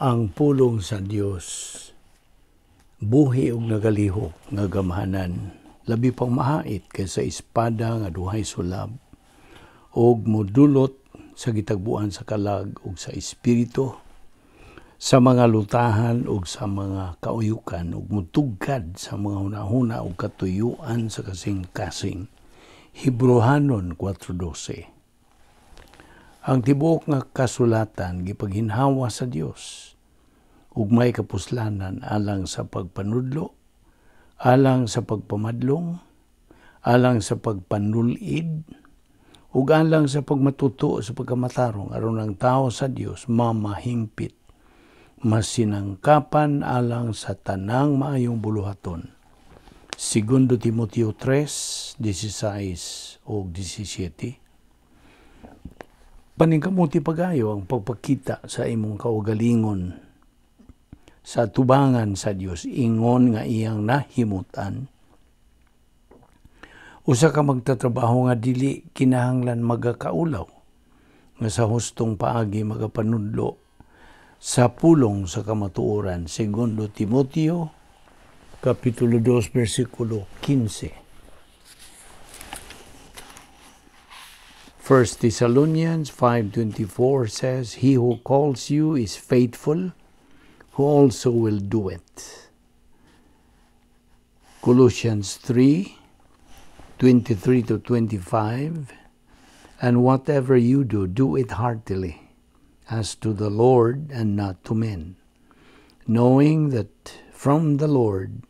Ang pulong sa Dios buhi ug nagalihok nga gamhanan, labi pang mahait kaysa espada nga duhay sulab, ug modulot sa gitagbuan sa kalag ug sa espiritu, sa mga lutahan ug sa mga kauyukan, ug mutugkad sa mga hunahuna ug katuyuan sa kasing-kasing. Hebrehanon 4:12. Ang tibuok nga kasulatan gipaghinhawa sa Dios ug may kapuslanan alang sa pagpanudlo, alang sa pagpamadlong, alang sa pagpanulid, ug alang sa pagmatuto sa pagkamatarong aron ang tao sa Dios mamahingpit, masinangkapan alang sa tanang maayong buluhaton. 2 Timoteo 3:16 ug 17. Paningkamuti pagayo ang pagpakita sa imong kaugalingon sa tubangan sa Dios, ingon nga iyang nahimutan. Usa ka magtatrabaho nga dili kinahanglan magakaulaw, nga sa hustong paagi magapanudlo sa pulong sa kamatuoran. 2 Timoteo Kapitulo 2, versikulo 15. 1 Thessalonians 5:24 says, He who calls you is faithful, who also will do it. Colossians 3:23-25, And whatever you do, do it heartily, as to the Lord and not to men, knowing that from the Lord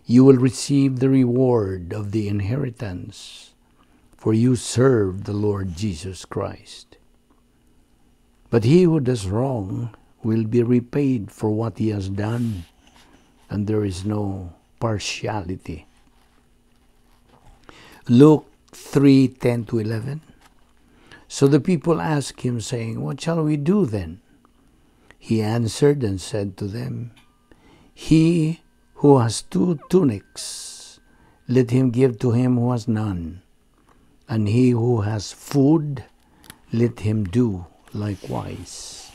you will receive the reward of the inheritance, for you serve the Lord Jesus Christ. But he who does wrong will be repaid for what he has done, and there is no partiality. Luke 3:10-11. So the people asked him, saying, What shall we do then? He answered and said to them, He who has 2 tunics, let him give to him who has none, and he who has food, let him do likewise.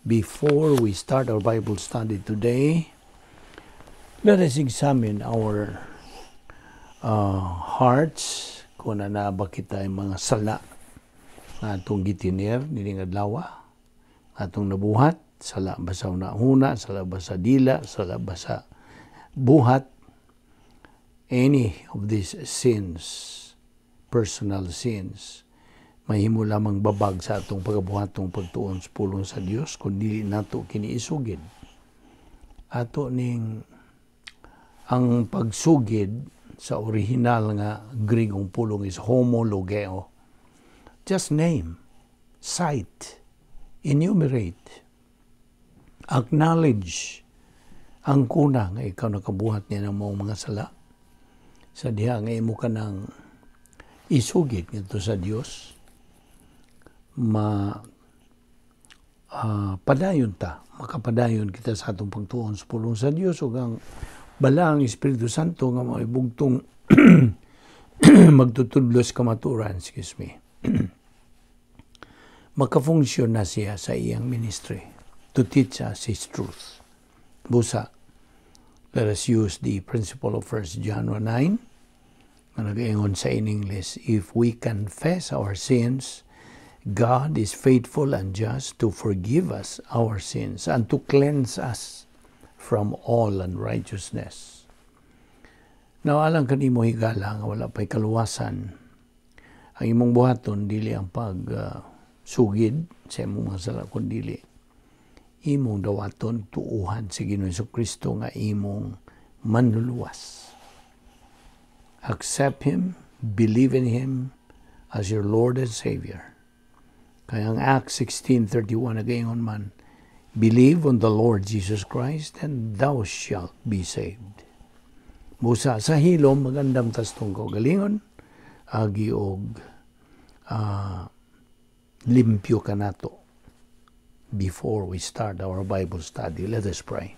Before we start our Bible study today, let us examine our hearts kung na ba kita yung mga sala nga atong gitinir nining adlaw, atong nabuhat, sala ba sa unahuna, sala ba sa dila, sala ba sa buhat, any of these sins, personal sins, mahimo lamang babag sa atong pagabuhatong pagtuon sa pulong sa Dios kung dili nato kini isugid. Ato ning ang pagsugid sa original nga Grigong pulong is homologeo. Just name, cite, enumerate, acknowledge ang kuna nga ikaw nakabuhat niya ng mga sala. Sa diha nga imo kanang isugid ngadto sa Dios, makapadayon kita sa atong pagtuon sa pulong sa Dios, ug ang bala ang Espiritu Santo nga maibugtong magtutudlos kamaturan, makafunksyon na siya sa iyang ministry to teach us His truth. Busa, let us use the principle of 1 John 9, nga nag-ingon sa in English, if we confess our sins, God is faithful and just to forgive us our sins and to cleanse us from all unrighteousness. Now, alang kanimo higala nga wala pa'y kaluwasan, ang imong buhaton dili ang sugid sa imong mga sala, kundi imong dawaton tuuhan sa Ginoong Jesucristo nga imong manluluwas. Accept Him, believe in Him as your Lord and Savior. Kaya ang Acts 16:31 nagaingon man, believe on the Lord Jesus Christ and thou shalt be saved. Busa sa hilom magandam tas tong kaugalingon, agi og limpyo ka nato. Before we start our Bible study, let us pray.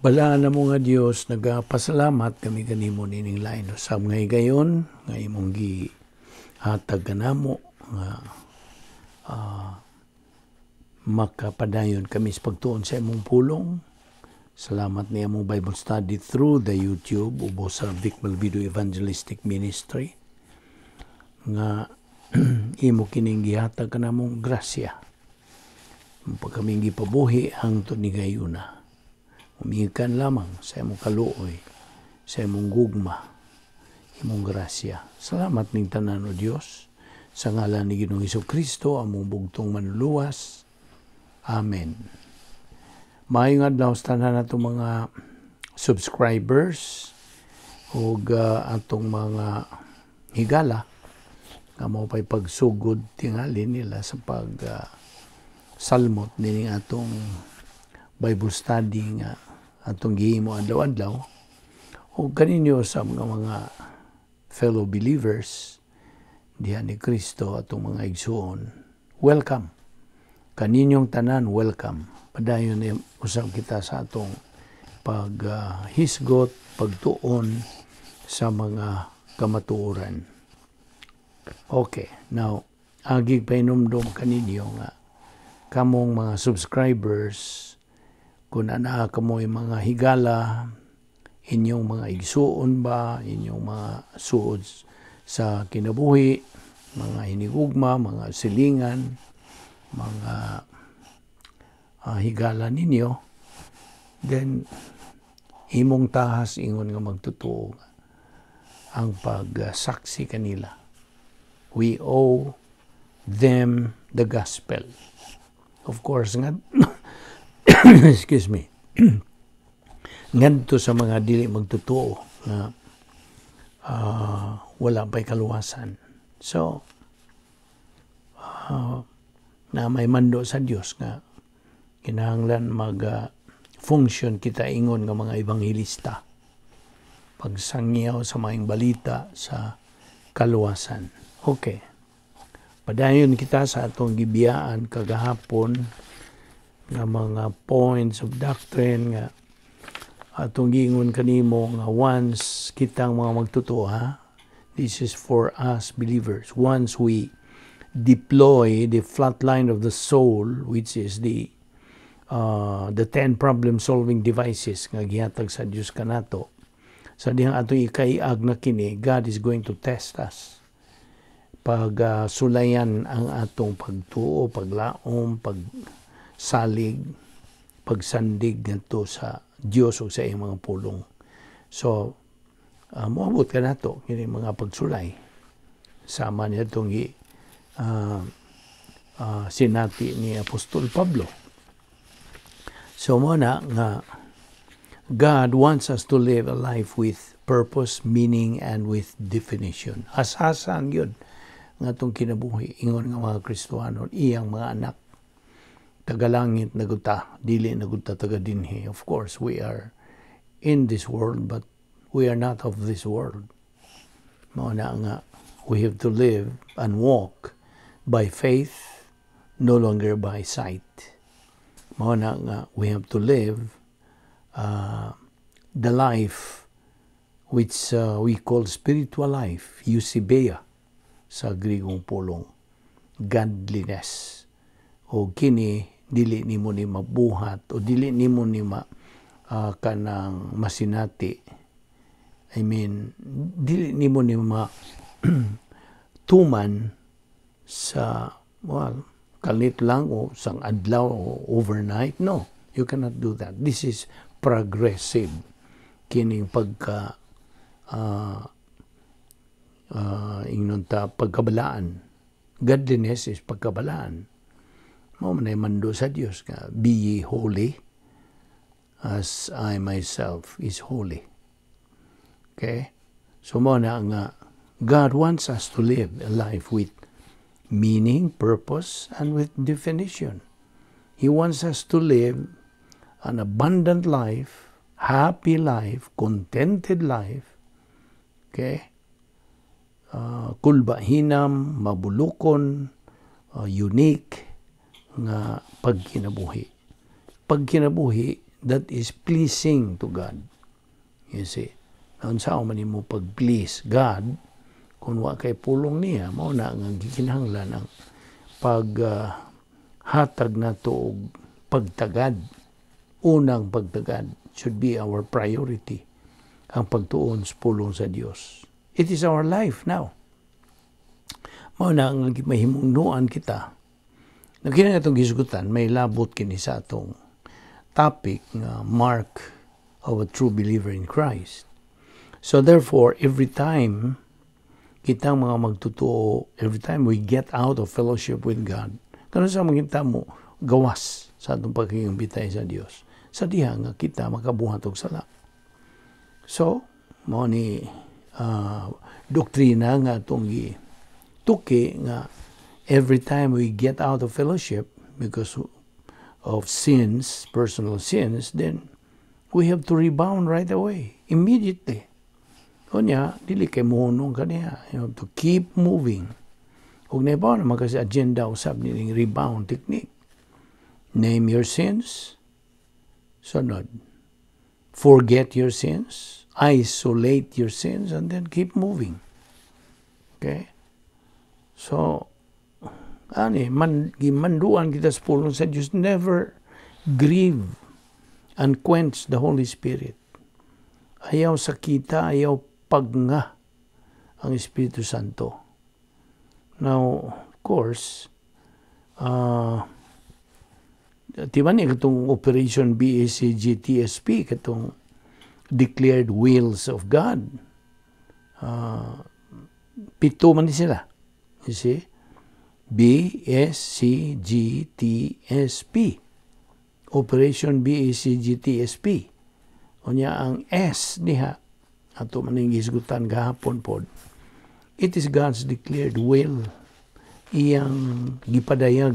Balaan na mo nga Dios, nagapasalamat kami kanimo nining lain. Sa ngay gayon, nga imong gihatag kanamo nga makapadayon kami sa pagtuon sa imong pulong. Salamat niya mong Bible study through the YouTube ubo sa Vicmal Video Evangelistic Ministry. Nga imo kining gihatag kanamong grasya. Pag kami gipabuhi hangtod ni gayuna. Umiikan lamang sa imong kaluoy, sa imong gugma, imong grasya. Salamat ning tanan o Dios, sa ngalan ni Ginoong Hesukristo, among bugtong manluluwas. Amen. Maayong adlaw sa tanan natong mga subscribers o atong mga higala nga mao pay pagsugod tingali nila sa salmot nining atong Bible study nga atong gihimo adlaw-adlaw o kaninyo sa mga fellow believers diha ni Kristo atong mga igsuon. Welcome. Kaninyong tanan, welcome. Padayon usab kita sa atong paghisgot, pagtuon sa mga kamatuoran. Okay, now agig painumdum kaninyo nga kamong mga subscribers kung ana kamoy mga higala, inyong mga igsuon ba, inyong mga suod sa kinabuhi, mga hinigugma, mga silingan, mga higala ninyo, then imong tahas ingon nga magtutuo ang pagsaksi kanila. We owe them the gospel. Of course, nga excuse me, ngadto sa mga dili magtutuo na wala pa'y kaluwasan. So, na may mando sa Dios nga kinahanglan mag-function kita ingon nga mga ebanghelista pagsangyaw sa maayong balita sa kaluwasan. Okay. Padayon kita sa atong gibiyaan kagahapon nga mga points of doctrine nga atong giingon kanimo nga once kitang mga magtutuo, this is for us believers. Once we deploy the flat line of the soul, which is the 10 problem-solving devices nga gihatag sa Dios kanato, sa dihang atong ikaiag na kini, God is going to test us. Sulayan ang atong pagtuo, paglaom, pagsalig, pagsandig ngadto sa Dios o sa iyang mga pulong. So, moabot ka nato kini mga pagsulay. Sama niya itong sinati ni Apostol Pablo. So, muna nga, God wants us to live a life with purpose, meaning, and with definition. Asasan yun nga itong kinabuhi. Ingon nga mga Kristohanon, iyang mga anak. Tagalangit naguta, dili naguta taga dinhi. Of course, we are in this world, but we are not of this world. Mauna nga, we have to live and walk by faith, no longer by sight. Mauna nga, we have to live the life which we call spiritual life, eusebia, sa Grigong pulong, godliness. O kini, dili nimo ni mabuhat, o dili nimo ni kanang masinati. I mean, dili nimo ni tuman sa, kalit lang o sang adlaw o overnight. No, you cannot do that. This is progressive. Kining pagkabalaan. Godliness is pagkabalaan. Mao man ay mando sa Dios nga, be ye holy as I myself is holy. Okay? So mo na nga, God wants us to live a life with meaning, purpose, and with definition. He wants us to live an abundant life, happy life, contented life. Okay? Kulbahinam, mabulukon, unique nga pagkinabuhi. Pagkinabuhi that is pleasing to God. You see, naunsa man mo pag-please God, kung wa kay pulong niya, mao na nga gikinahanglan ang hatag nato og pagtagad. Unang pagtagad should be our priority. Ang pagtuon sa pulong sa Dios. It is our life now. Mao na ang mahimungnuan kita. Nakita nga itong gisgutan, may labot kini sa atong topic nga mark of a true believer in Christ. So therefore, every time kitang mga magtutuo, every time we get out of fellowship with God, kano sa makita mo, gawas sa atong pagkikambitay sa Dios. Sa diha nga kita makabuhat og sala. So, mao ni doktrina nga atong tuki nga every time we get out of fellowship because of sins, personal sins, then we have to rebound right away, immediately. Kunya, dili kay mohunong kaniya. You have to keep moving. Kung naibaw naman kasi agenda usab niling rebound technique. Name your sins. Sunod. Forget your sins. Isolate your sins and then keep moving. Okay? So, manduan kita sa pulong sa Diyos, never grieve and quench the Holy Spirit. Ayaw sakita, ayaw pagnga ang Espiritu Santo. Now, of course, diba niya itong Operation BACG-TSP, itong Declared Wills of God. 7 man din sila. You see? BACG-TSP. Operation BACG-TSP. O niya ang S niya, ato man yung isgutan gahapon po. It is God's declared will. Iyang gipadayag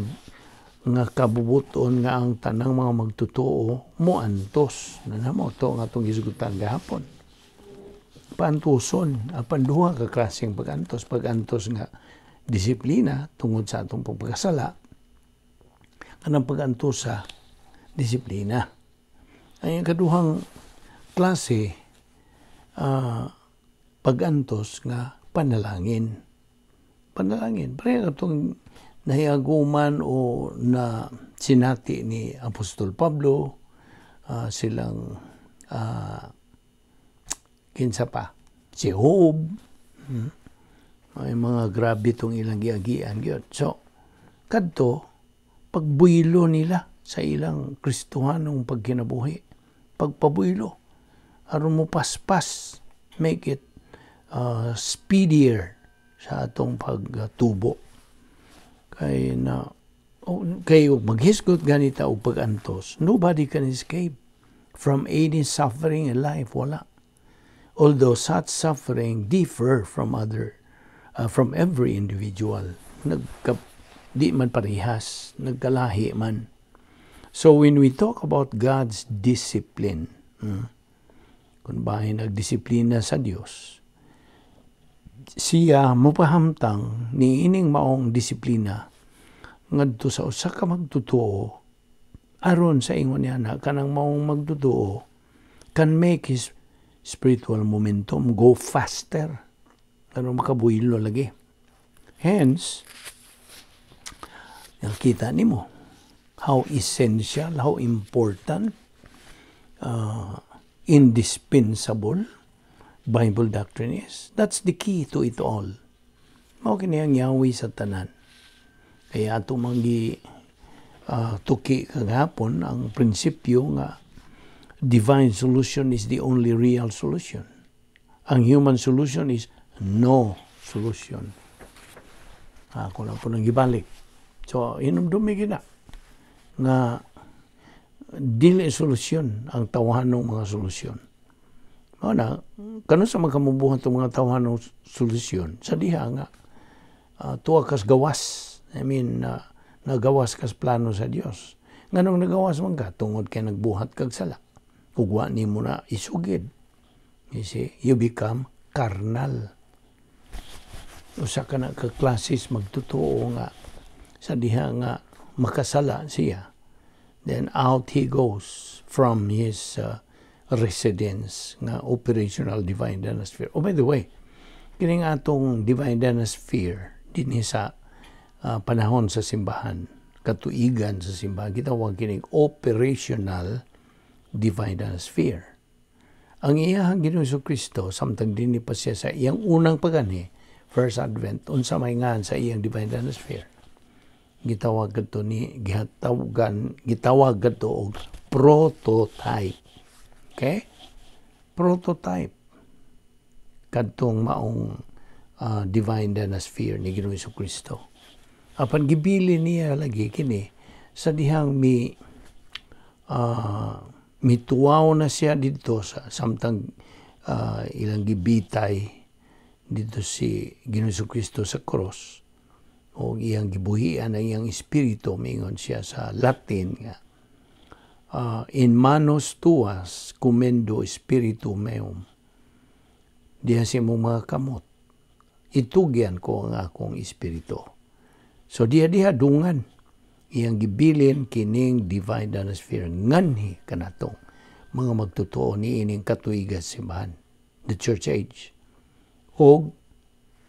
nga kabubuton nga ang tanang mga magtutuo muantos. Nanamo to nga itong isgutan gahapon. Paantuson, apan duha ka klaseng pagantos. Pagantos nga disiplina tungod sa atong pagkasala. Anang pagantos sa disiplina. Ang kaduhang klase pagantos nga panalangin. Panalangin. Parang itong nahiaguman o na sinati ni Apostol Pablo, silang kinsa pa, si Job, ay mga grabe itong ilang giagian. So, kadto, pagbuylo nila sa ilang Kristohanong pagkinabuhi, pagpabuylo, aron mo paspas, make it speedier sa atong pagtubo. Kay maghisgot ganita o pagantos, nobody can escape from any suffering in life. Wala. Although such suffering differ from every individual. Di man parehas, nagkalahi man. So when we talk about God's discipline, kung bahin nagdisiplina sa Dios, siya mopahamtang ni ining maong disiplina ngadto sa usa ka magtutuo aron sa ingon niya na kanang maong magtutuo can make his spiritual momentum go faster aron makabuylo lagi. Hence, nakita nimo how essential, how important, indispensable Bible doctrine is. That's the key to it all. Mao kini ang yawi sa tanan. Kaya ato manggi tuki kagapon ang prinsipyo nga divine solution is the only real solution. Ang human solution is no solution. Ako lang po nang gibalik. So, inumdumi gina nga dili solusyon ang tawahanong mga solusyon. Na, kano sa magkamubuhan itong mga tawahanong solusyon? Sa diha nga, tuwa kas gawas. I mean, nagawas kas plano sa Dios. Nganong nagawas man ka, tungod kay nagbuhat kag sala. Ugwa ni mo na isugid. You see, you become carnal. Usa ka na kaklasis magtutuo nga sa diha nga makasala siya. Then out he goes from his residence nga operational divine dynasty. Oh, by the way, kining atong divine dynasty dinhi sa panahon sa simbahan, katuigan sa simbahan, gitawag kining operational divine dynasty. Ang iyang Ginoong Kristo samtang dinhi pa siya sa iyang unang pagani, first advent, unsa may ngan sa iyang divine dynasty. Gitawag kadto ni gitawag kadto og prototype. Okay? Prototype kadtong maong divine dynasty ni Ginoong Kristo. Apan gibili niya lagi kini sa dihang mituwaw na siya dito sa samtang ilang gibitay dito si Ginoong Kristo sa cross. O iyang gibuhian ang iyang espiritu, mingon siya sa Latin nga, in manos tuas commendo spiritu meum. Diha si mong mga kamot, itugyan ko ang akong espiritu. So diha dungan, iyang gibilin kining divine dynasty nganhi kanatong mga magtotoo ni ining katuigan simbahan, the church age. O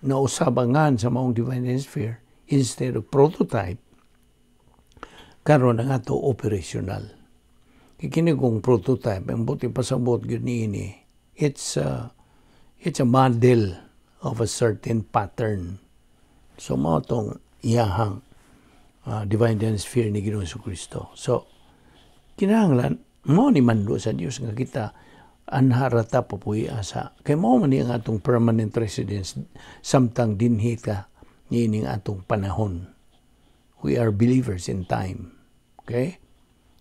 nausabangan sa maong divine dynasty instead of prototype, karon ang ato operational. Kini kung prototype, ang buti pasabot yun ini, it's a model of a certain pattern. So, mo itong iyahang divine dynasty ni Ginoong Kristo. So, kinahanglan, mo ni mando sa Diyos nga kita anharata papuy asa. Kaya mo man ang atong permanent residence samtang dinhi ka niining atong panahon. We are believers in time. Okay?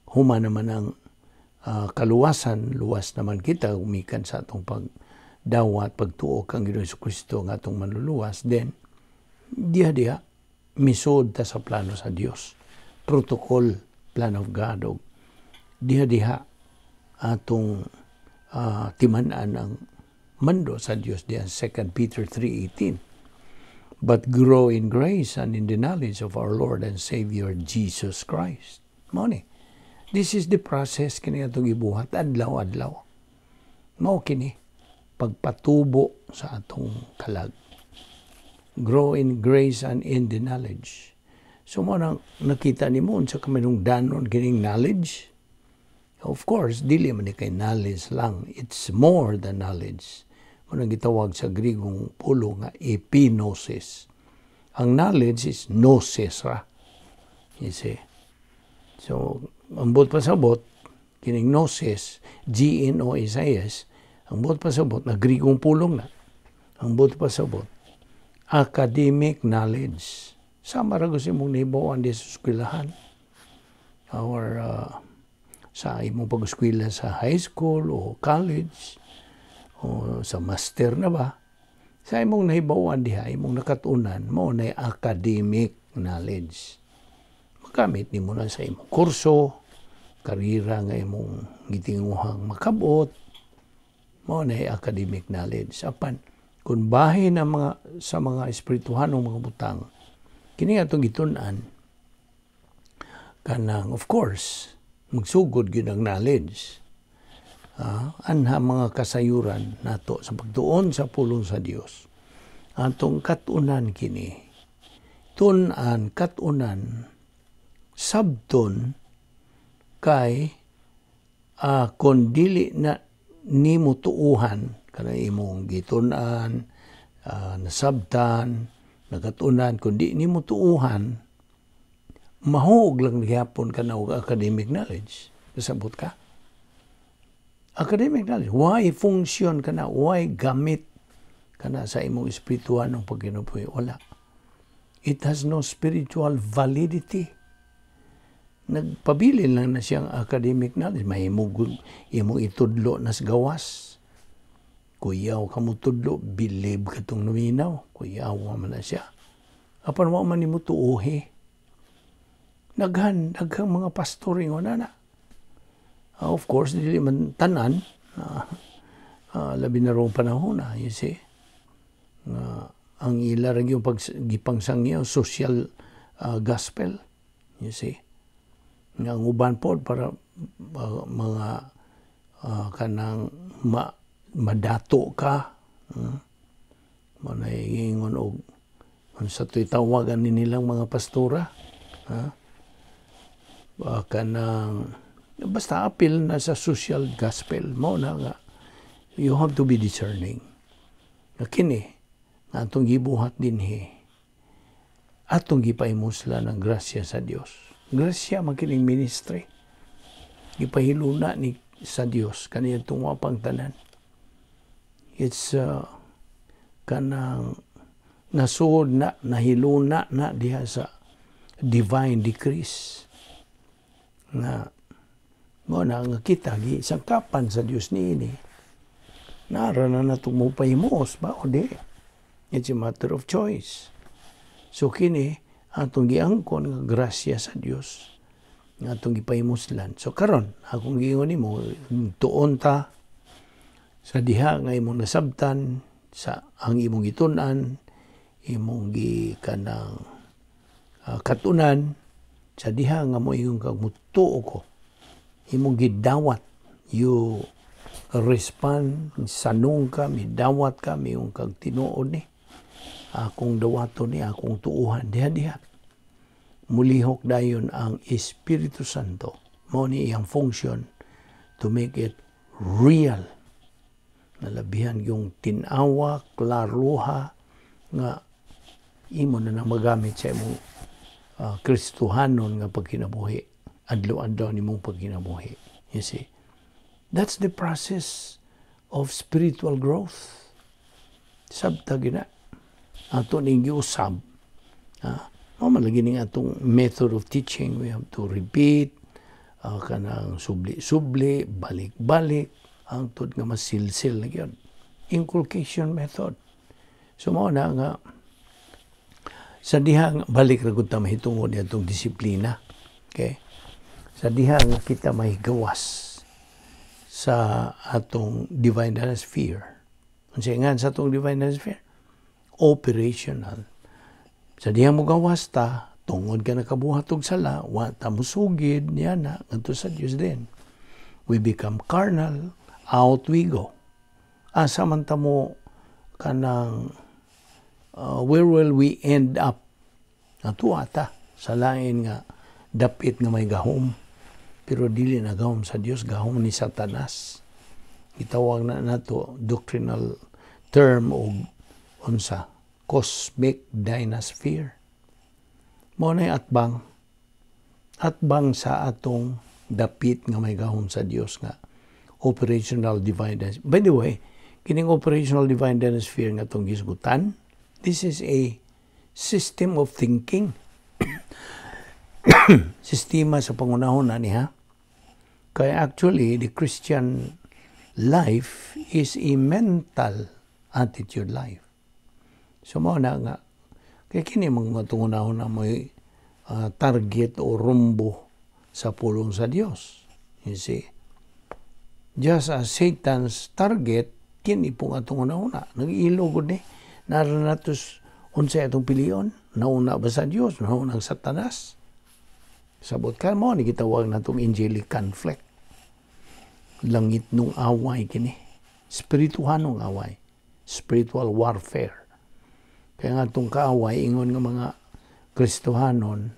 Huma naman ang kaluwasan, luwas naman kita umikan sa atong pagdawat, pagtuo kang Ginoong Kristo ng atong manluluwas. Then, diha misod ta sa plano sa Dios. Protocol, plan of God. O diha atong timanan ang mando sa Dios diyan 2 Peter 3:18. But grow in grace and in the knowledge of our Lord and Savior Jesus Christ. Mao this is the process kini atong gibuhat adlaw-adlaw. Mao kini pagpatubo sa atong kalag. Grow in grace and in the knowledge. So mo nang nakita nimo unsa ka manung danon kining knowledge? Of course, dili man ni kay knowledge lang. It's more than knowledge. Manang gitawag sa Grigong pulo nga epinosis. Ang knowledge is gnosis ra. You see? So, ang buot pasabot, kining gnosis, G-N-O-S-I-S, ang buot pasabot na Grigong pulong na. Ang buot pasabot, academic knowledge. Sama ra gusto mong nahibawan di sa eskwelahan. Or sa imong pag-eskwela sa high school o college, o sa master na ba, sa imong nahibawan diha, imong nakatunan, mo na academic knowledge. Magamit ni mo na sa imong kurso, karira nga imong gitinguhang makabot, mo na academic knowledge. Apan, kung bahin ang sa mga espirituhanong mga butang, kini atong gitunan, kanang, of course, magsugod yun ang knowledge. Anha mga kasayuran nato sa pagtuon sa pulong sa Dios. Atong katunan kini. Tunan, katunan, sabton, kay kung dili na nimo tuuhan, kana imong gitunan, nasabtan, nagatunan, kung di nimo tuuhan, mahug lang gihapon ka na og academic knowledge. Kasabot ka? Academic knowledge, why function ka na, why gamit ka na sa imong espirituhan ng pagkinupuy? Wala. It has no spiritual validity. Nagpabilin lang na siyang academic knowledge. May imong itudlo nas gawas. Kuyaw ka mo tudlo, believe ka itong numinaw. Kuyaw man na siya. Apan mo man mo tuuhi. Daghang mga pastoring o na. Of course, dili man tanan, labi na rong panahon na, you see. Ang ilarang yung gipangsangyaw, social gospel, you see. Nga uban po para mga kanang madato ka. Manayingon og sa to'y tawagan nilang mga pastora. Kanang basta apil na sa social gospel mo na nga. You have to be discerning. Kini nga atong gibuhat dinhi. Atong gipaimusla ng grasya sa Dios. Grasya makining ministry. Gipahiluna ni sa Dios kaniyang tunga pang tanan. It's kanang nasuod na, nahiluna na diha sa divine decrees. Nga, mo na nga kita, sangkapan sa Diyos niini. Nara na natong mupahimos ba o di? It's a matter of choice. So kini, atong giangkon nga grasya sa Diyos. Nga atong gipahimuslan. So karon akong giingon nimo, tuon ta sa diha nga imong nasabtan, sa ang imong gitun-an, imong kanang katunan, sa diha nga mo yung kagmutuo ko, imong gidawat, you respond, sanong ka, midawat ka, mayong kag tinuod ni, akong dawaton ni, akong tuuhan, diha-diha. Mulihok dayon ang Espiritu Santo, mo ni iyang function to make it real. Nalabihan yung tinawa, klaruha, nga imo na magamit sa imong Kristohanon nga pagkinabuhi. Adlaw-adlaw ni mong pagkinabuhi. You see? That's the process of spiritual growth. Sabta gina. Ato ning giusab. Malagi ning atong method of teaching. We have to repeat. Kanang subli-subli, balik-balik. Ang tod nga masilsil na yun. Inculcation method. So, mao na nga, sa diha nga, balik ra gud ta mahitungod atong disiplina. Okay? Sa diha nga kita mahigawas sa atong divine sphere. Unsay nga sa atong divine sphere? Operational. Sa diha mo gawas ta, tungod ka nakabuhat og sala, wa ta musugid niya na, ngadto sa Dios din. We become carnal, out we go. Asa man ta mo kanang where will we end up? Natuwa ta sa lain nga dapit nga may gahom. Pero dili na gahom sa Dios, gahom ni Satanas. Itawag na nato doctrinal term o unsa, cosmic dynasphere. Mo na atbang. Atbang sa atong dapit nga may gahom sa Dios nga operational divine dynasty. By the way, kining operational divine dynasty nga itong gisgutan, this is a system of thinking. Sistema sa pangunahon na niya. Kaya actually, the Christian life is a mental attitude life. So, mo na nga, kaya kini mga tungunahon na may target o rumbo sa pulong sa Dios. You see? Just as Satan's target, kini pong atong una. Nag-iilog ni. Naranatos unsay atong piliyon. Nauna ba sa Dios? Nauna ang Satanas? Sabot ka mo, ni gitawag na itong angelic conflict. Langit nung away kini. Spirituhanong away. Spiritual warfare. Kaya nga itong kaaway, ingon nga mga Kristohanon,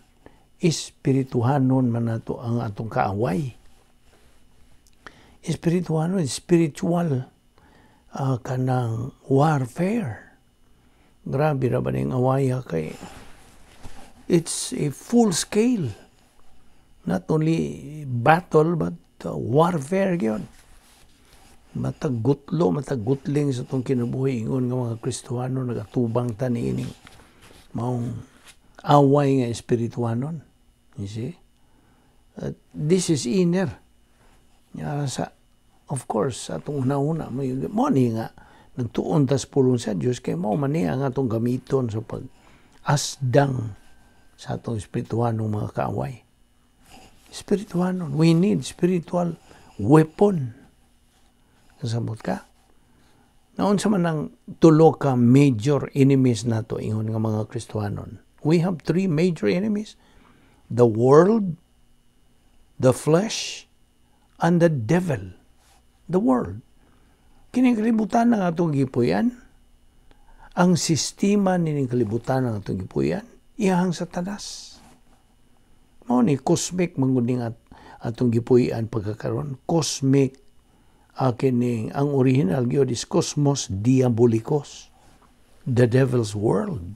espirituhanon man nato ang atong kaaway. Espirituhanon, spiritual kanang warfare. Grabe ra ba ning awaya kay it's a full scale. Not only battle but warfare gyud. Matagutling sa itong kinabuhi. Ingon nga mga Kristohano, nagatubang ta ni ining maong away nga espirituhanon. You see? This is inner. Of course, sa itong una-una, mo ni nga, nagtuon tas pulong sa Diyos, kaya mo man niya nga itong gamiton sa pag-asdang sa itong espirituhanong mga kaaway. Espirituhanon. We need spiritual weapon. Nasabot ka? Naon sa man ang tulo ka major enemies nato ingon nga mga Kristohanon. We have 3 major enemies. The world, the flesh, and the devil, the world. Kining kalibutan ng atong gipuyan, ang sistema nining kalibutan ng atong gipuyan, iyahang Satanas. Mao ni cosmic manguding atong gipuyan pagkakaron, cosmic kining ang original gyud is cosmos diabolicos, the devil's world.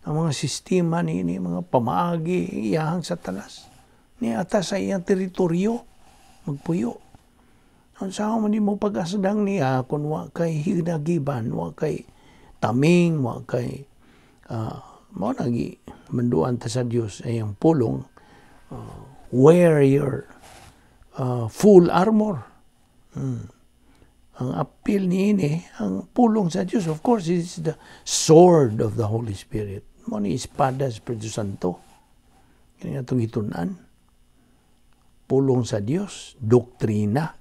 Ang mga sistema ni mga pamaagi iyahang Satanas ni ata sa iyang teritoryo magpuyo. Ang sao man mo pag-asdang niya kung wa kay hinagiban, wa kay taming, wa kay mao nagi manduan ta sa Dios ay ang pulong, wear your full armor. Ang appeal niini ang pulong sa Dios, of course, is the sword of the Holy Spirit. Mao ni espada sa Espiritu Santo. Kini atong gitun-an. Pulong sa Dios, doktrina.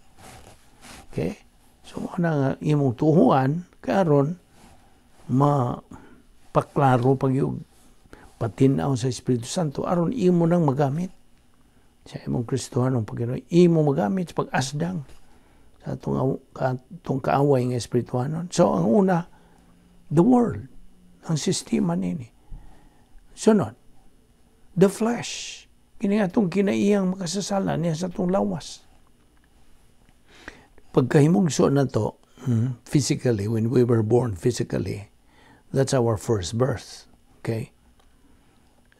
Okay? So ana nga imong tuhuan karon mapaklaro pag yung patinaw sa Espiritu Santo aron imo nang magamit sa imong Kristohanong Panginoon, imo magamit sa pag-asdang sa atong kaaway nga Espirituhanon. So ang una, the world, ang sistema nini. Sunod, the flesh, kini atong kinaiyang makasasala niya sa atong lawas. Pagkahimugso na to, physically, when we were born physically, that's our first birth. Okay?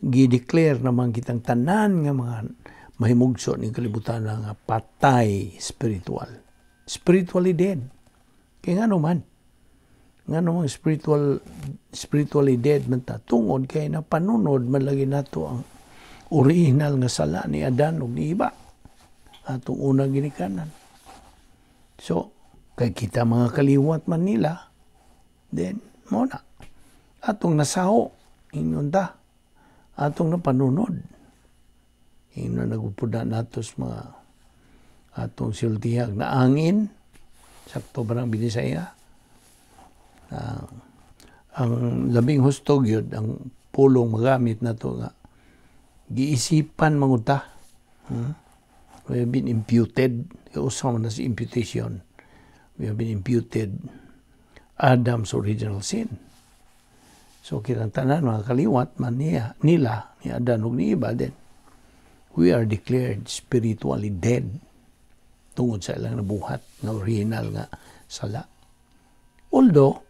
Gi-declare naman kitang tanan nga mga mahimugso ni kalibutan nga patay spiritual. Spiritually dead. Kaya nga naman, spiritually dead man ta, tungod kay napanunod man lagi nato ang original nga sala ni Adan ug ni Eva atong unang ginikanan. So, kay kita mga kaliwat man nila, then, mo na. Atong nasaho, ingon ta. Atong napanunod. Ingon na nagupuda natos mga atong siltihag na angin, sakto ba ng Binisaya? Ang labing hustog yun, ang pulong magamit na to nga, giisipan manguta. We have been imputed. Usama na si imputation. We have been imputed Adam's original sin. So, kirang tanan, mga kaliwat man nila, ni Adan ug ni Eva, then, we are declared spiritually dead tungod sa ilang nabuhat na original nga sala. Although,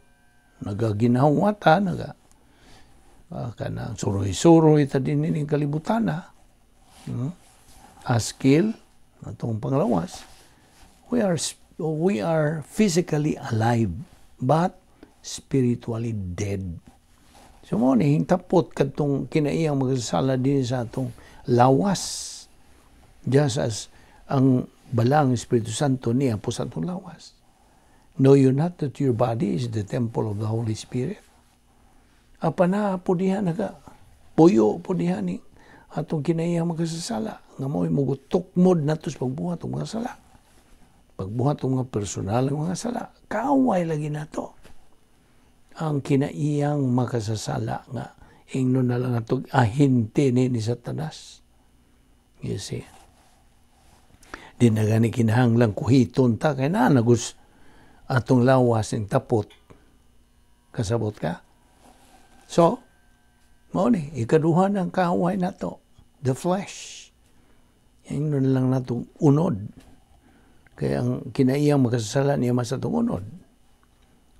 nagaginahawata, kanang suroy-suroy ta din nining kalibutan na, askil, atong panglawas, we are physically alive but spiritually dead. So mo ni hingtapot kadtong kinaiyang magsasala din sa atong lawas, just as ang balang Espiritu Santo niya po sa atong lawas. Know you not that your body is the temple of the Holy Spirit? Apa na po diha puyo po diha ni atong kinaiyang magsasala nga mo'y mugutukmod nato sa pagbuhat ng mga sala. Pagbuhat ng mga personal ng mga sala. Kaaway lagi nato. Ang kinaiyang makasasala nga ingno na lang atong ahinte ni Satanas. You see? Di na gani kinahanglang kuhiton ta kay na nagus atong lawas ng tapot. Kasabot ka? So, mao ni ikaduha ng kaaway nato, the flesh. Ingno na lang natong unod. Kaya ang kinaiyang makasasala niya mas atong unod.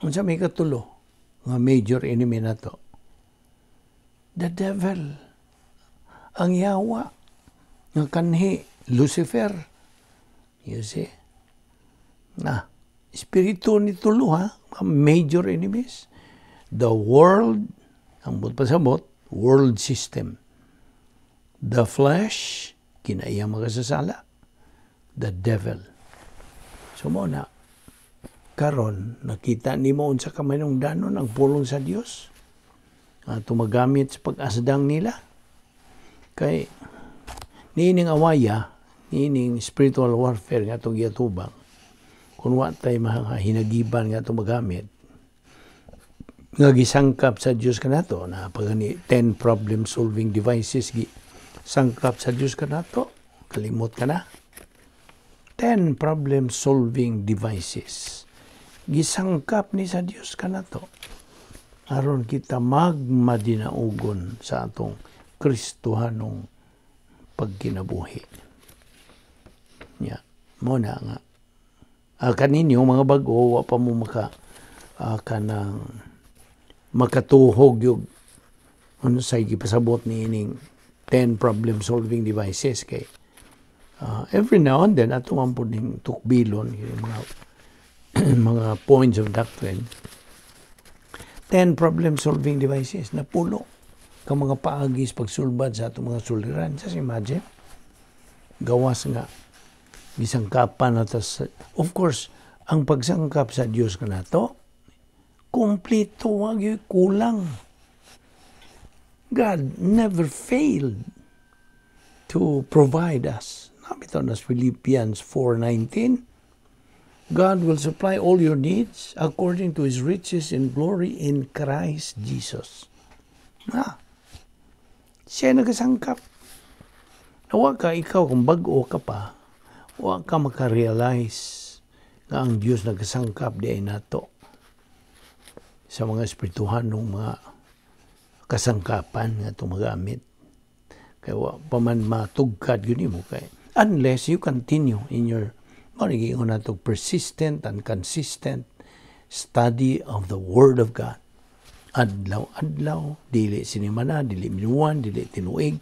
Unsa may katulo nga major enemy nato? The devil. Ang yawa. Nga kanhi, Lucifer. You see? Espiritu ni tulo major enemies. The world, ang pasabot, world system. The flesh, kinaiyang makasasala. The devil. So mo na, karon nakita ni mo unsa ka manungdanon ang pulong sa Dios at tumagamit sa pag-asdang nila. Kay nining awaya, nining spiritual warfare nga itong giyatubang, kung wa tayo hinagiban nga itong magamit, nga gisangkap sa Diyos kanato na pagani 10 problem solving devices sangkap sa Diyos kanato, Kalimot ka na. 10 problem-solving devices. Gisangkap ni sa Dios ka na to. Aron kita magmadinaugon sa atong Kristohanong pagkinabuhi. Muna nga. Kaninyo, mga bago, wa pa mo kanang makatuhog yung ano sa gipasabot ni ining 10 problem-solving devices kay every now and then ato man po ning tukbilon yung mga mga points of doctrine. 10 problem-solving devices na pulo ka mga paagis pagsulbad sa atong mga suliran. Just imagine, gawas nga gisangkapan nato of course ang pagsangkap sa Dios kanato kumpleto, wag yung kulang. God never failed to provide us. Nabito na Philippians 4:19. God will supply all your needs according to His riches in glory in Christ Jesus. Siya nagasangkap. Nawa ka ikaw kung bago ka pa, wa ka makarealize na ang Diyos nagasangkap di ay nato sa mga espirituhan ng mga kasangkapan nga itong magamit. Kaya paman matugkad yun mo kay unless you continue in your marigingon na itong persistent and consistent study of the Word of God. Adlaw-adlaw, dili sinimana, dili minuan, dili tinuig,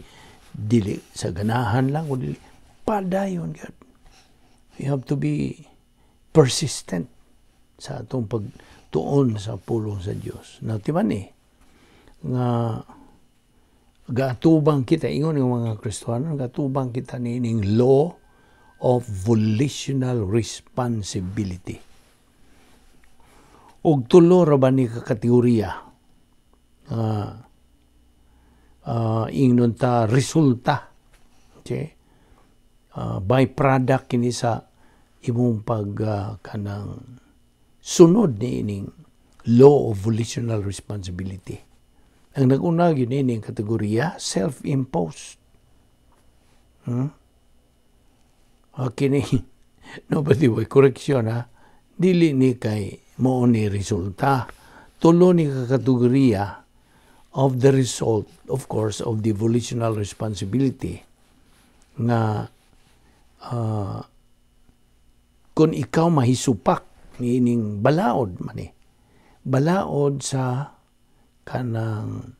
dili sa ganahan lang, o dili padayon. God. We have to be persistent sa atong pagtuon sa pulong sa Dios. Timan nga gatubang kita, ingon ng mga Kristiyano, gatubang kita nining law of volitional responsibility. Og tulo ra ba ni kategorya ingnon ta resulta, okay? Byproduct kini sa imong kanang sunod ni ining law of volitional responsibility. Ang nag-una yun ining kategorya self-imposed. Kini nobody way correction dili ni kay mo ni resulta, tulo ni kategorya of the result, of course, of the volitional responsibility nga kung ikaw mahisupak niining balaod man balaod sa kanang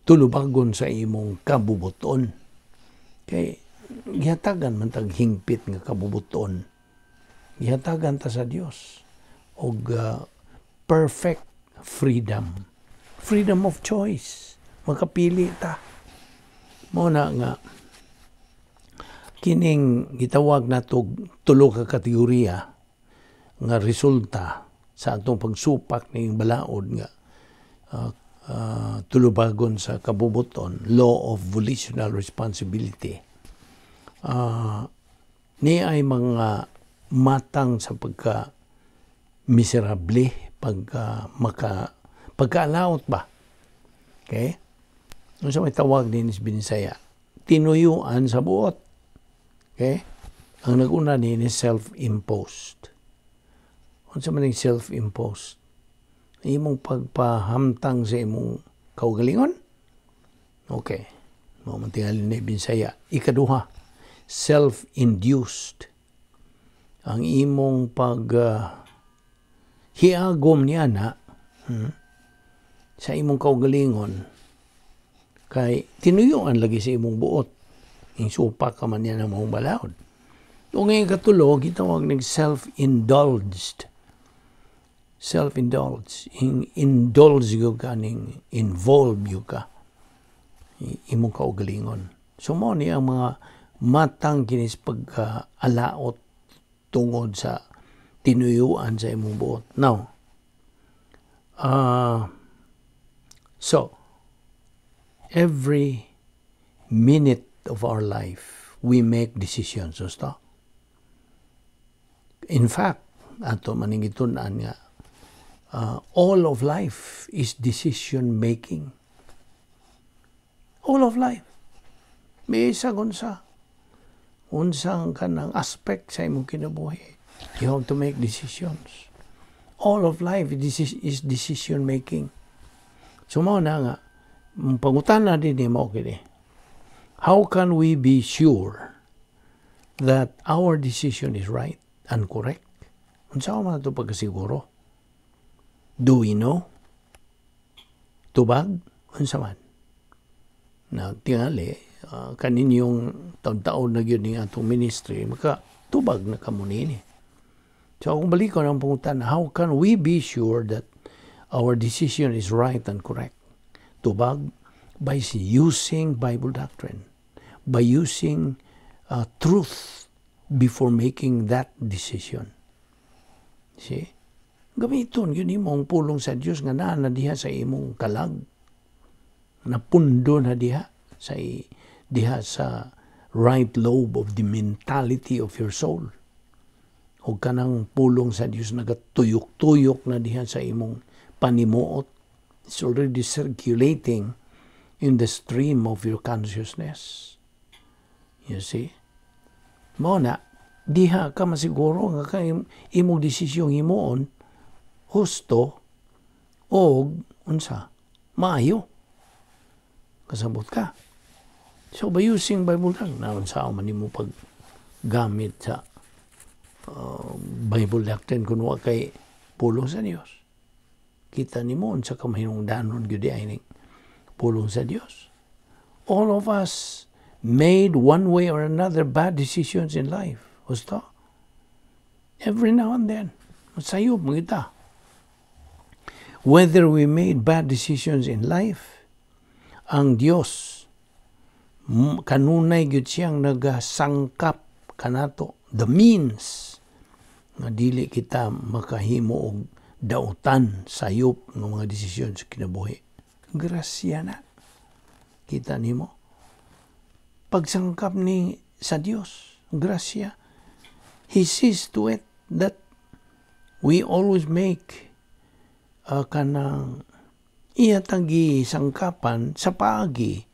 tulubagon sa imong kabubuton kay gihatagan man tag hingpit nga kabubuton, gihatagan ta sa Dios og perfect freedom of choice, makapili ta. Mao na nga kining gitawag nato tulo ka kategorya nga resulta sa atong pagsupak ning balaod nga tulubagon sa kabubuton, law of volitional responsibility. Ni ay mga matang sa pagka miserable, pagkaalaot ba? Okay? Ano sa may tawag din is Binisaya? Tinuyuan sa buot. Okay? Ang nag-una din is self-imposed. Ano sa maning self-imposed? Imong pagpahamtang sa imong kaugalingon? Okay. Mamantingalin ni Binisaya. Ikaduha, self-induced. Ang imong hiagom niya na sa imong kaugalingon kay tinuyuan lagi sa imong buot. Yung supak ka man yan ang mong balaod. O ngayon katulog, gitawag ng self-indulged. Self-indulged. Indulge yung ka, involve yung ka. Imong kaugalingon. So mo ni ang mga matang kinis pagka-alaot tungod sa tinuyuan sa imong buot. Now, so, every minute of our life, we make decisions. So, in fact, ato maningitunan nga, all of life is decision-making. All of life. May isa sa unsang kanang aspect sa imong kinabuhi. You have to make decisions. All of life is decision making. So mao na nga, pangutana din ni mo kini. How can we be sure that our decision is right and correct? Unsa man ito pagkasiguro? Do we know? Tubag? Unsa man? Na tingali, kaninyong taon-taon na yun ng atong ministry, maka tubag na kamo nini. So kung balik ko ng pungutan, how can we be sure that our decision is right and correct? Tubag, by using Bible doctrine, by using truth before making that decision. See? Gamiton, yun imong pulong sa Diyos nga na diha sa imong kalag. Napundo na diha sa right lobe of the mentality of your soul. O kanang pulong sa Diyos nagatuyok-tuyok na diha sa imong panimuot. It's already circulating in the stream of your consciousness. You see? Mao na, diha ka masiguro nga imong desisyong himuon husto o unsa maayo. Kasabot ka. So by using Bible lang, na unsa man nimo paggamit sa Bible doctrine kuno kay pulong sa Dios. Kita nimo unsa ka mahinungdanon gyud ay pulong sa Dios. All of us made one way or another bad decisions in life. Husto? Every now and then. Masayop mo kita. Whether we made bad decisions in life, ang Dios kanunay gyud siyang nagasangkap kanato the means nga dili kita makahimo og dautan sayop ng mga desisyon sa kinabuhi. Grasya na. Kita nimo. Pagsangkap ni sa Dios, grasya. He sees to it that we always make kanang iyatangi sangkapan sa paagi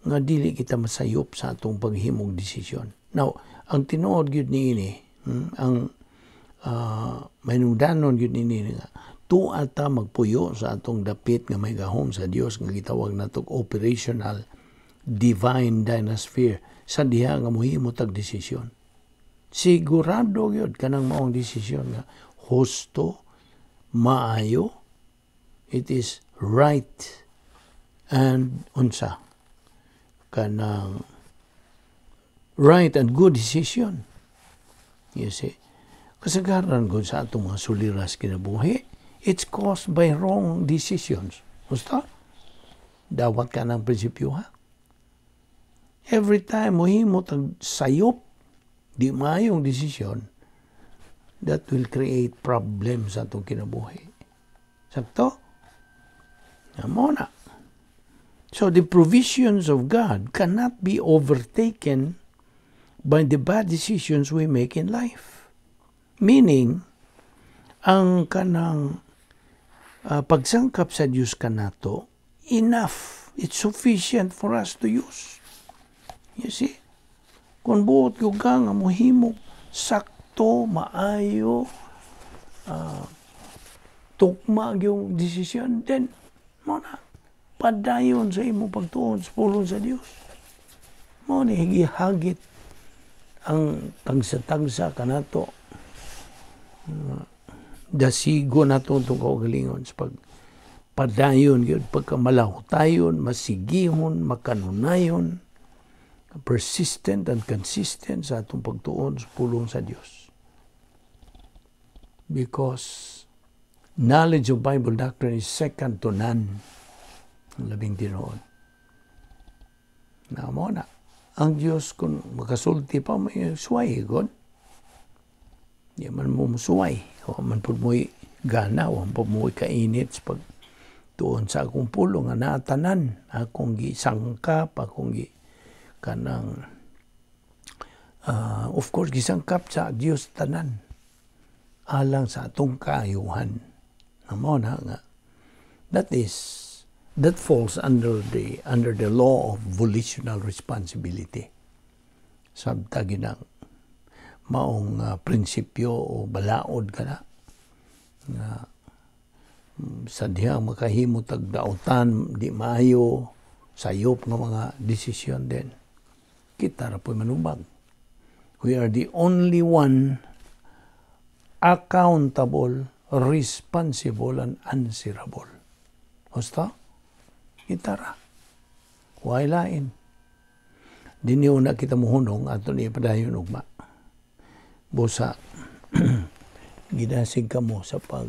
nga dili kita masayop sa atong paghimong desisyon. Now, ang tinuod gyud niini, ang mainungdanon gyud niini nga tuata magpuyo sa atong dapit nga may gahom sa Dios nga gitawag nato operational divine dynasphere sa diha nga mohimo tag desisyon. Sigurado gyud kanang maong desisyon nga husto, maayo, it is right and unsa kanang right and good decision. You see? Kasagaran ko sa atong mga suliras kinabuhi, it's caused by wrong decisions. Basta? Dawat ka ng prinsipyo, ha? Every time mohimo tag sayop, di mayong decision, that will create problems sa atong kinabuhi. Sakto? Muna. So the provisions of God cannot be overtaken by the bad decisions we make in life. Meaning, ang kanang pagsangkap sa Diyos kanato, enough. It's sufficient for us to use. You see? Kung buot yung ka nga mohimo, sakto, maayo, tukma yung desisyon, then, muna, padayon sa imo pagtuon sa pulong sa Dios. Muna, higihagit ang tagsa-tagsa kanato. Dasigo nato itong kaugalingon sa pagpadayon yun, pagkamalahutayon, masigihon, makanunayon, persistent and consistent sa atong pagtuon sa pulong sa Dios. Because knowledge of Bible doctrine is second to none. Ang labing tinuod. Na mo na. Ang Diyos kung makasulti pa, may suway, God. Di man mo musuway. O man po mo'y gana, o man po mo'y kainit sa pagtuon sa akong pulong, nga natanan, akong gisangkap, akong kanang, of course, gisangkap sa Diyos tanan, alang sa atong kaayuhan. Amo na nga. That falls under the law of volitional responsibility. sabta ginang maong prinsipyo o balaod ka na nga sa diha makahimo tag dautan di maayo sayop nga mga desisyon din kita ra po'y manubag. We are the only one accountable, responsible, and answerable. Basta kita ra way lain dinhi una kita mohunong ato ni padayon ugma busa gidasig kamo sa pag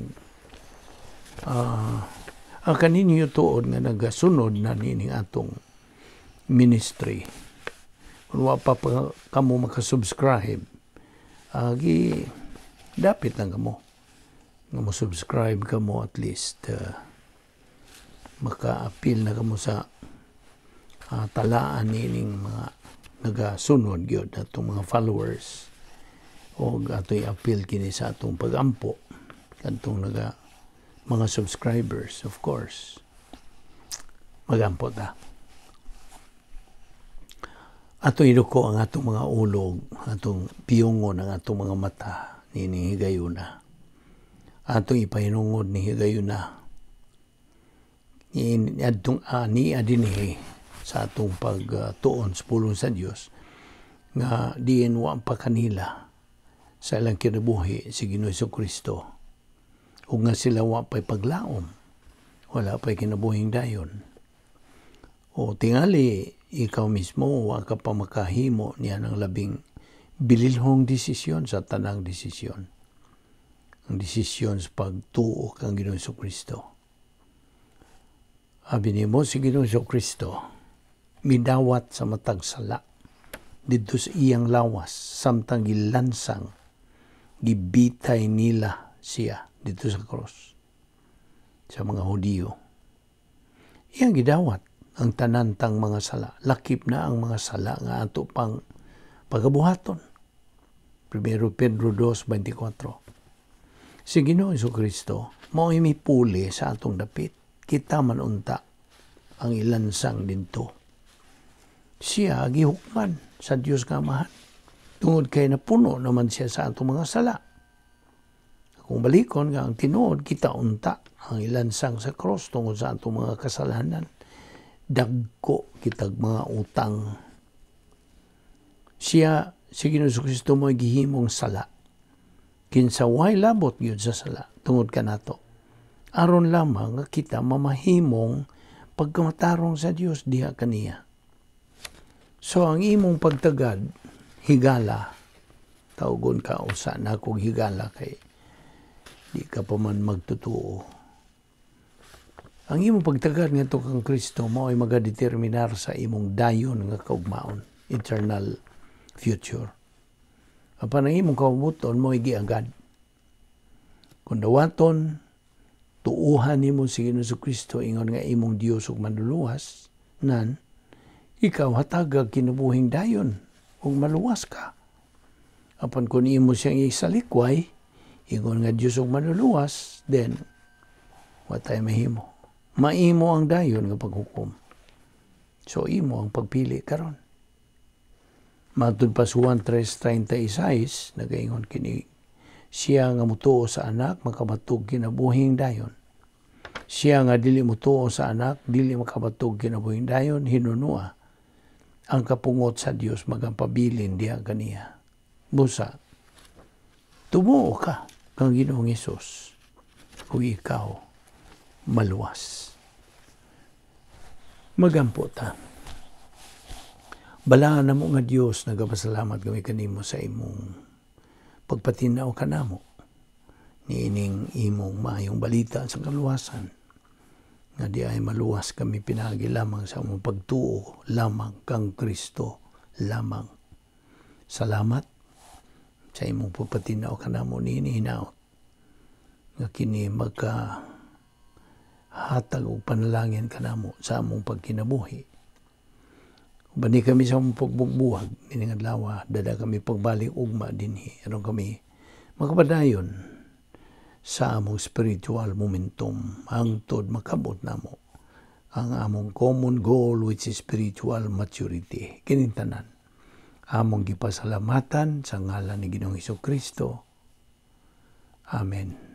ang kaninyo tuod nga nagasunod na nining atong ministry. Kung wa pa kamo makasubscribe, dapat lang kamo nga mo subscribe kamo at least maka-appeal na kamo sa talaan nining mga nagasunod gyud atong mga followers o ato'y appeal kini sa atong pagampo kadtong mga subscribers, of course. Magampo ta. Ato iduko ang atong mga ulog, atong piyungon ang atong mga mata ni higayuna. Ato ipahinungod ni higayuna. Ni adinihi sa atong pagtuon sa pulong sa Dios nga diin wa pa kanila sa ilang kinabuhi si Ginoong Jesucristo. Ug nga sila wa pa'y paglaom, wala pa'y kinabuhing dayon. O tingali, ikaw mismo, wa ka pa makahimo niya ng labing bililhong desisyon sa tanang desisyon. Ang desisyon sa pagtuo kang Ginoong Jesucristo. Abi nimo si Ginoong Jesucristo, midawat sa matag sala, dito sa iyang lawas, samtang gilansang, gibitay nila siya dito sa cross sa mga Hudiyo. Iyang gidawat ang tanantang mga sala. Lakip na ang mga sala nga ato pang pagabuhaton. 1 Pedro 2:24. Si Ginoong Jesucristo mao imipuli sa atong dapit. Kita man unta ang ilansang dinto. Siya gihukman sa Dios nga Amahan. Tungod kay napuno naman siya sa atong mga sala. Kung balikon nga ang tinuod, kita unta ang ilansang sa cross tungod sa atong mga kasalanan. Dagko kitag mga utang. Siya, si Ginoong Jesucristo mo'y gihimong sala. Kinsa way labot yun sa sala, tungod ka nato. Aron lamang nga kita mamahimong pagkamatarong sa Dios diha kaniya. So ang imong pagtagad, higala, tawgon ka usa na kong higala kay di ka pa man magtutuo. Ang imong pagtagad nga kang Kristo mo ay magadeterminar sa imong dayon nga kaugmaon, eternal future. Apan ang imong kabuton mo ay giagad. Kung dawaton, tuuhan nimo si Ginoong Jesucristo ingon nga imong Dios ug manluluwas, nan, ikaw hatagag kinabuhing dayon ug maluwas ka. Apan kung imo siyang isalikway, ingon nga Diyos ug manluluwas, then, watay mahimo. Maimo ang dayon nga paghukom. So, imo ang pagpili karon. Matod pa sa Juan 3:36, nagaingon kini, siya nga mutuo sa anak, makabatog kinabuhing dayon. Siya nga dili mutuo sa anak, dili makabatog kinabuhing dayon, hinunua. Ang kapungot sa Dios magampabilin diha kaniya. Busa, tumuo ka kang Ginoong Hesus kung ikaw maluwas. Magampo ta. Balaan na mo nga Dios, nagapasalamat kami kanimo sa imong pagpatinaw kanamo niining imong maayong balita sa kaluwasan nga di ay maluwas kami pinagi lamang sa among pagtuo lamang kang Kristo lamang. Salamat sa imong pagpatinaw kanamo niini hinaot nga kini magka hatag og panalangin kanamo sa among pagkinabuhi. Bani kami sa among pagbugbuhag ining adlaw, dada kami pagbalik ugma dinhi aron kami makapadayon sa among spiritual momentum hangtod makabot namo ang among common goal which is spiritual maturity. Kining tanan Among gipasalamatan sa ngalan ni Ginoong Hesukristo. Amen.